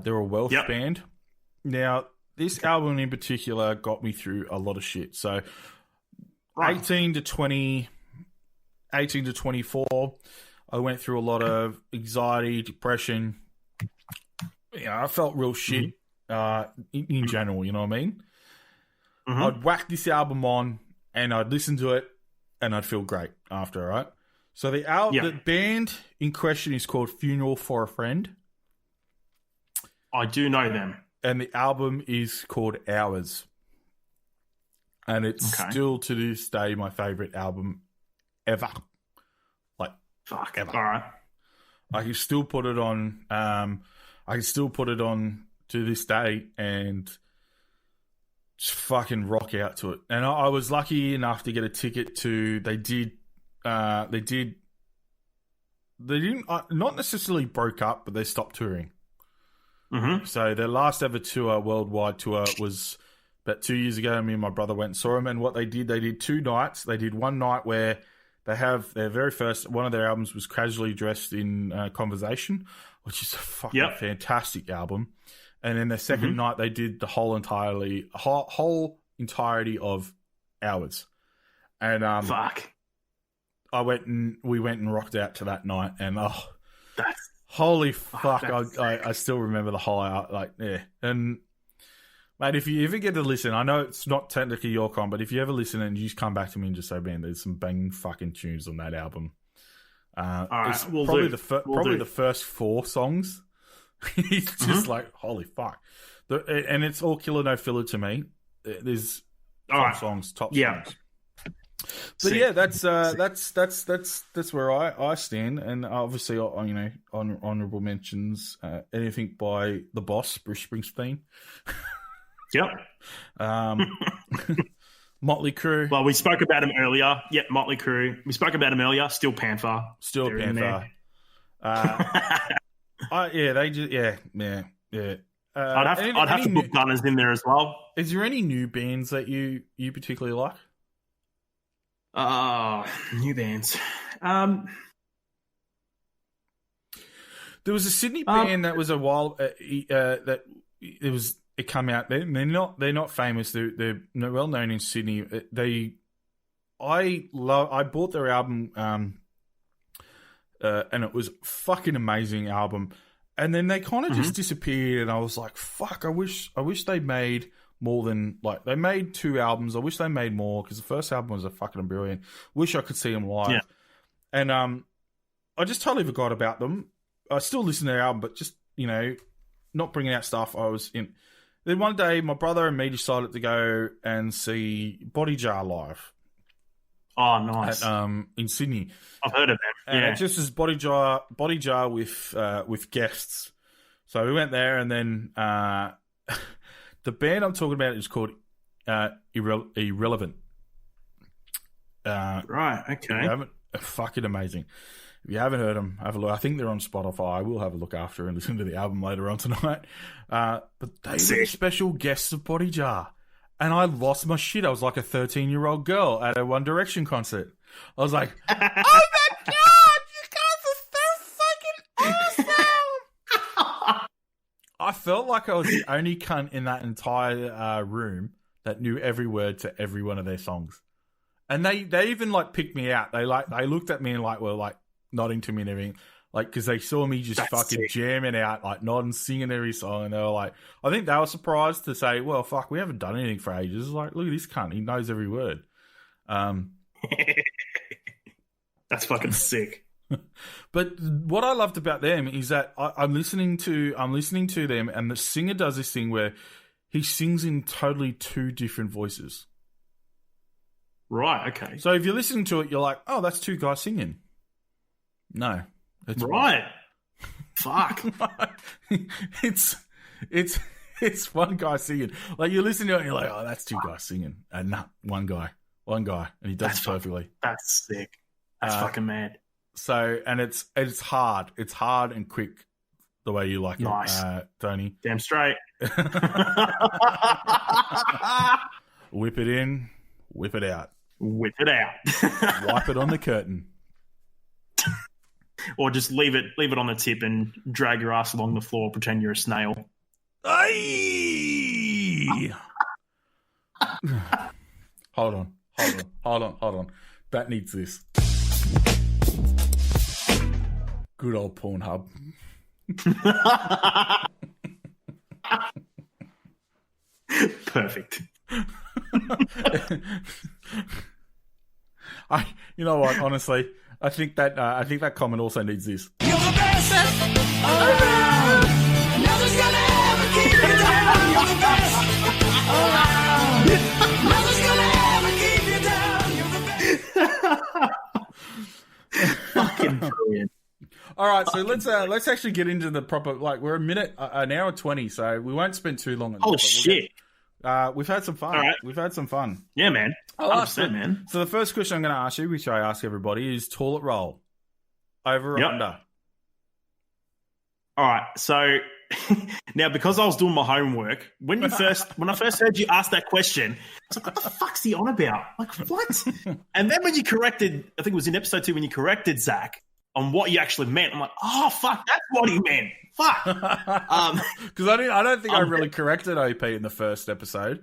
They're a Welsh Yep. band. Now, this album in particular got me through a lot of shit. So, Right. 18 to 24, I went through a lot of anxiety, depression. I felt real shit in general, you know what I mean? Mm-hmm. I'd whack this album on and I'd listen to it and I'd feel great after, right? So the band in question is called Funeral for a Friend. I do know them. And the album is called Hours. And it's still to this day my favourite album ever. Like, fuck. Ever. All right. I can still put it on. To this day and just fucking rock out to it. And I was lucky enough to get a ticket to. They didn't not necessarily broke up, but they stopped touring. Mm-hmm. So their last ever tour, worldwide tour, was about 2 years ago. Me and my brother went and saw them. And what they did 2 nights. They did one night where they have their very first, one of their albums was Casually Dressed in Conversation, which is a fucking fantastic album. And then the second night they did the whole entirety of Hours. And fuck. We went and rocked out to that night, and that's holy fuck! I still remember the whole And mate, if you ever get to listen, I know it's not technically your con, but if you ever listen and you just come back to me and just say, man, there's some banging fucking tunes on that album. All right, it's probably the first 4 songs. It's just like holy fuck, and it's all killer no filler to me. There's top songs. But yeah, that's where I stand, and obviously, honorable mentions, anything by the boss Bruce Springsteen. Yep. Motley Crue. Well, we spoke about him earlier. Yep, Motley Crue. We spoke about him earlier. Still Panther. They're Panther. They just yeah. I'd have to put Gunners in there as well. Is there any new bands that you particularly like? New bands. There was a Sydney band that was a while that it came out. They're not famous. They're well known in Sydney. I bought their album, and it was a fucking amazing album. And then they kind of just disappeared, and I was like, fuck, I wish they made more than, they made 2 albums. I wish they made more, because the first album was a fucking brilliant. Wish I could see them live. Yeah. And I just totally forgot about them. I still listen to their album, but just, not bringing out stuff I was in. Then one day, my brother and me decided to go and see Body Jar live. Oh, nice. In Sydney. I've heard of them. Yeah. Just as Body Jar with guests. So we went there, and then the band I'm talking about is called Irrelevant. Right, okay. Fucking amazing. If you haven't heard them, have a look. I think they're on Spotify. I will have a look after and listen to the album later on tonight. But they were special guests of Body Jar. And I lost my shit. I was like a 13-year-old girl at a One Direction concert. I was like, oh my God, you guys are so fucking awesome. I felt like I was the only cunt in that entire room that knew every word to every one of their songs. And they even picked me out. They looked at me and were nodding to me and everything. Because they saw me just fucking jamming out, nodding, singing every song. And they were like, I think they were surprised to say, well, fuck, we haven't done anything for ages. Look at this cunt. He knows every word. That's fucking sick. But what I loved about them is that I'm listening to them, and the singer does this thing where he sings in totally 2 different voices. Right, okay. So if you're listening to it, you're like, oh, that's 2 guys singing. No. It's right. Fuck. It's one guy singing. You listen to it and you're like, oh, that's 2 guys singing. And one guy. And he does it perfectly. That's sick. That's fucking mad. So, and it's hard. It's hard and quick the way you like it, Tony. Damn straight. Whip it in, whip it out. Whip it out. Wipe it on the curtain. or just leave it on the tip and drag your ass along the floor, pretend you're a snail. Aye! Hold on. That needs this. Good old Pornhub. Perfect. You know what? Honestly, I think that comment also needs this. You're the best around. Nothing's gonna ever keep you down. You're the best around. Nothing's gonna ever keep you down. You're the best. Fucking brilliant. All right, so let's actually get into the proper. Like, we're an hour 20, so we won't spend too long on this. Oh shit! We've had some fun. All right. We've had some fun. Yeah, man. 100%, man. So the first question I'm going to ask you, which I ask everybody, is toilet roll. Over or under? All right. So now, because I was doing my homework, when I first heard you ask that question, I was like, "What the fuck's he on about? Like, what?" And then when you corrected, I think it was in episode 2 when you corrected Zach on what you actually meant, I'm like, "Oh fuck, that's what he meant." Fuck. Because I don't think I really corrected OP in the first episode.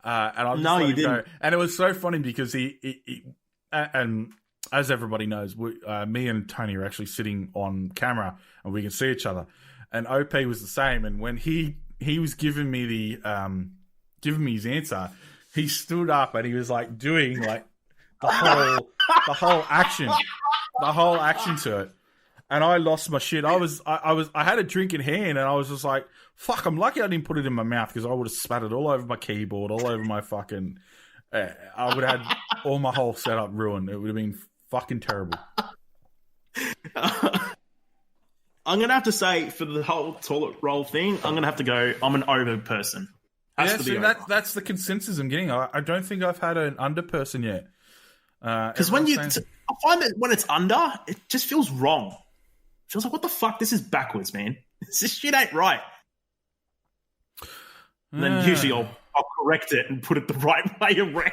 And I'm no, you didn't. And it was so funny because he and as everybody knows, me and Tony are actually sitting on camera and we can see each other. And OP was the same. And when he was giving me his answer, he stood up and he was like doing like the whole action to it. And I lost my shit. I had a drink in hand, and I was just like, "Fuck!" I'm lucky I didn't put it in my mouth because I would have spat it all over my keyboard, all over my fucking. I would have had all my whole setup ruined. It would have been fucking terrible. I'm gonna have to say for the whole toilet roll thing, I'm gonna have to go. I'm an over person. That's the consensus I'm getting. I don't think I've had an under person yet. Because I find that when it's under, it just feels wrong. It feels like, what the fuck? This is backwards, man. This shit ain't right. And then usually I'll correct it and put it the right way around.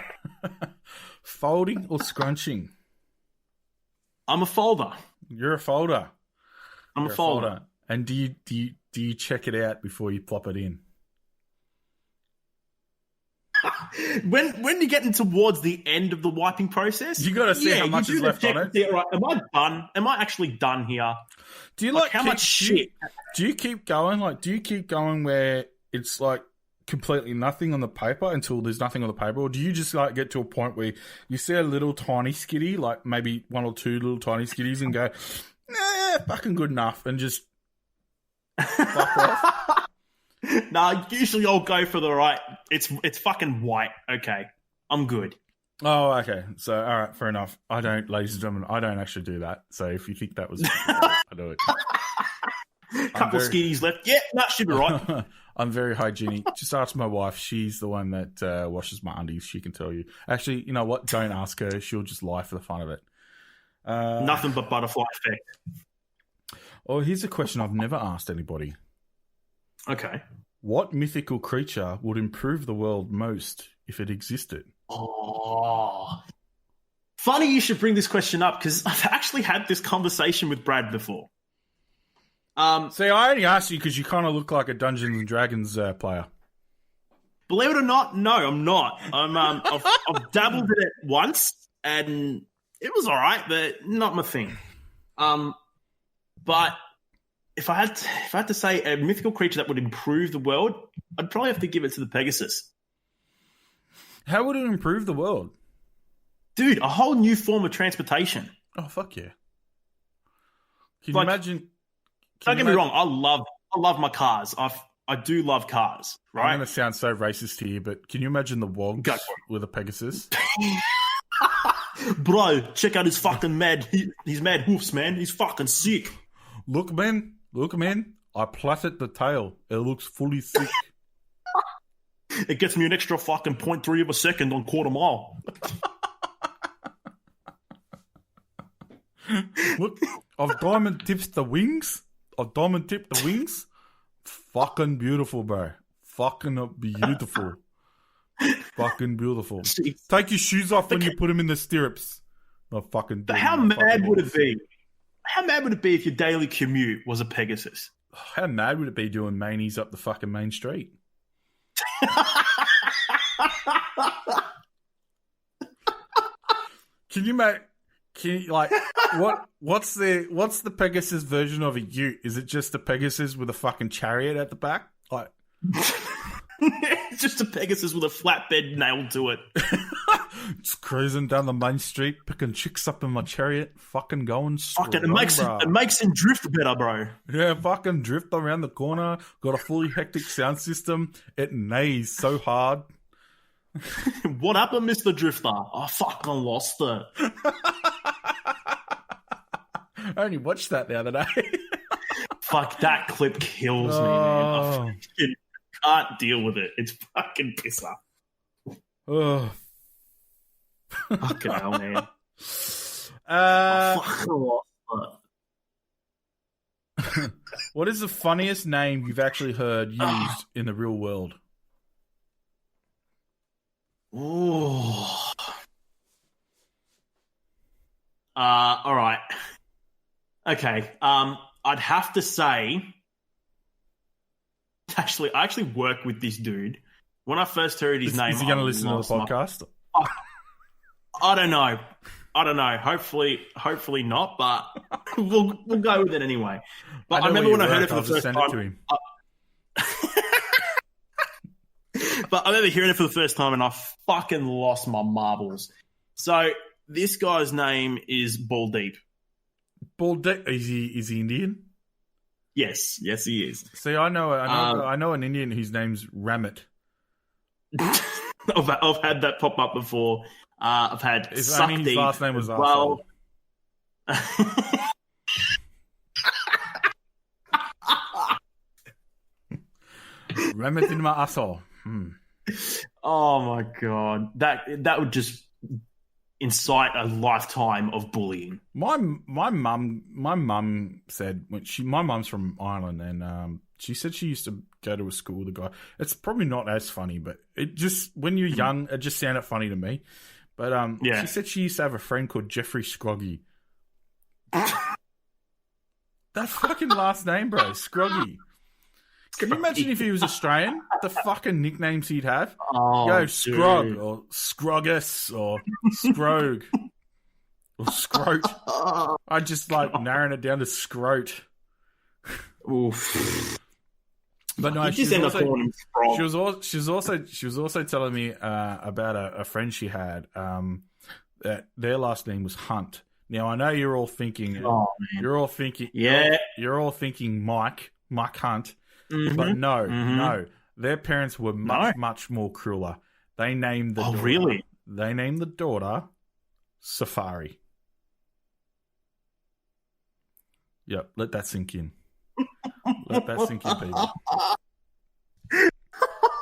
Folding or scrunching? I'm a folder. You're a folder. I'm a folder. And do you check it out before you plop it in? When you're getting towards the end of the wiping process, you got to see how much is left on it. Right, am I done? Am I actually done here? Do you how much shit? Do you keep going? Like, do you keep going where it's like completely nothing on the paper until there's nothing on the paper, or do you just like get to a point where you see a little tiny skitty, like maybe one or two little tiny skitties, and go, "Nah, fucking good enough," and just fuck off? Nah, usually I'll go for the right. It's fucking white. Okay, I'm good. Oh, okay. So, all right, fair enough. I don't, ladies and gentlemen, I don't actually do that. So, if you think that was, I do it. Couple of skitties left. Yeah, that should be right. I'm very hygienic. Just ask my wife. She's the one that washes my undies. She can tell you. Actually, you know what? Don't ask her. She'll just lie for the fun of it. Nothing but butterfly effect. Oh, here's a question I've never asked anybody. Okay. What mythical creature would improve the world most if it existed? Oh. Funny you should bring this question up because I've actually had this conversation with Brad before. See, I only asked you because you kind of look like a Dungeons and Dragons player. Believe it or not, no, I'm not. I've dabbled in it once and it was all right, but not my thing. But if I had to say a mythical creature that would improve the world, I'd probably have to give it to the Pegasus. How would it improve the world? Dude, a whole new form of transportation. Oh, fuck yeah. Can you imagine... Don't get me wrong, I love my cars. I do love cars, right? I'm going to sound so racist here, but can you imagine the Wogs with a Pegasus? Bro, check out his fucking his mad hoofs, man. He's fucking sick. Look, man. I plaited the tail. It looks fully sick. It gets me an extra fucking 0.3 of a second on quarter mile. Look, I've diamond tipped the wings. Fucking beautiful, bro. Fucking beautiful. Fucking beautiful. Jeez. Take your shoes off when you put them in the stirrups. No fucking. But how mad would it be? How mad would it be if your daily commute was a Pegasus? How mad would it be doing manies up the fucking main street? Can you like what's the Pegasus version of a ute? Is it just a Pegasus with a fucking chariot at the back? Like It's just a Pegasus with a flatbed nailed to it. just cruising down the main street, picking chicks up in my chariot, fucking going strong, Fucking it makes him drift better, bro. Yeah, fucking drift around the corner. Got a fully hectic sound system. It neighs so hard. What happened, Mr. Drifter? I fucking lost it. I only watched that the other day. Fuck, that clip kills me, man. I fucking can't deal with it. It's fucking pisser. Oh. Fucking hell, man. I fucking lost it. What is the funniest name you've actually heard used in the real world? Ooh. All right. Okay. I'd have to say, I actually work with this dude. When I first heard his name, is he going to listen to the podcast? I don't know. Hopefully not. But we'll go with it anyway. But I remember when I heard it for the first time. But I remember hearing it for the first time, and I fucking lost my marbles. So this guy's name is Baldeep. Baldeep? Is he Indian? Yes, he is. See, I know an Indian whose name's Ramit. I've had that pop up before. I've had his last name was well. Ramit in my asshole. Oh my god, that would just incite a lifetime of bullying. My mum said my mum's from Ireland, and she said she used to go to a school with a guy. It's probably not as funny, but it just when you're young, it just sounded funny to me. But she said she used to have a friend called Jeffrey Scroggy. That fucking last name, bro, Scroggy. Can you imagine if he was Australian? The fucking nicknames he'd have. Scrog dude. Or Scroggus or Scrogue or Scrote. I just like narrowing it down to Scrote. Oof. But no, she was also telling me about a friend she had that their last name was Hunt. Now I know you're all thinking, you're all thinking Mike Hunt. Mm-hmm. But no, their parents were much more crueler. They named the daughter, really? They named the daughter Safari. Yep, let that sink in. Let that sink in, people.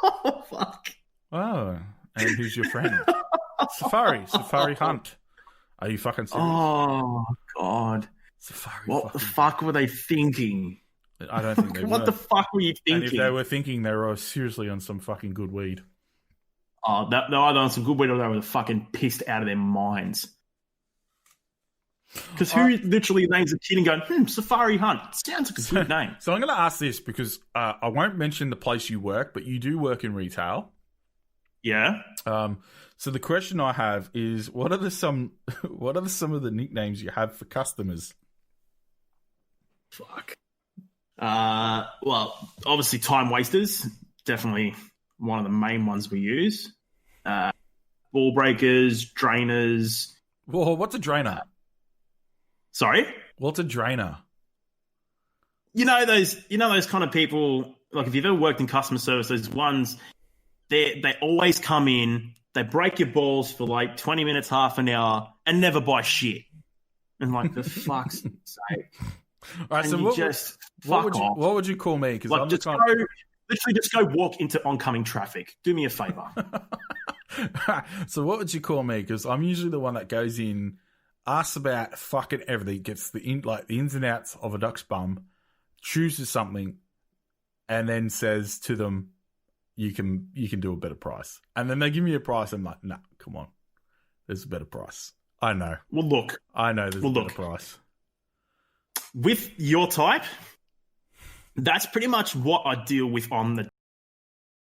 Oh, fuck. Oh, and who's your friend? Safari Hunt. Are you fucking serious? Oh, God. Safari. What the fuck were they thinking? I don't think they were. What the fuck were you thinking? And if they were thinking, they were seriously on some fucking good weed. Oh, they were either on some good weed or they were fucking pissed out of their minds. Because who literally names a kid and going, Safari Hunt? Sounds like a good name. So I'm going to ask this because I won't mention the place you work, but you do work in retail. Yeah. So the question I have is, what are some of the nicknames you have for customers? Fuck. Well, obviously time wasters, definitely one of the main ones we use. Ball breakers, drainers. Whoa, what's a drainer? Sorry? What's a drainer? You know those kind of people, like if you've ever worked in customer service, those ones, they always come in, they break your balls for like 20 minutes, half an hour, and never buy shit. And like, for fuck's sake. All right, so what would you call me? Because like, literally just go walk into oncoming traffic. Do me a favor. So what would you call me? Because I'm usually the one that goes in, asks about fucking everything, gets the ins and outs of a duck's bum, chooses something, and then says to them, "You can do a better price." And then they give me a price. I'm like, "Nah, come on, there's a better price." I know. Well, look. I know there's a better price. with your type, that's pretty much what I deal with on the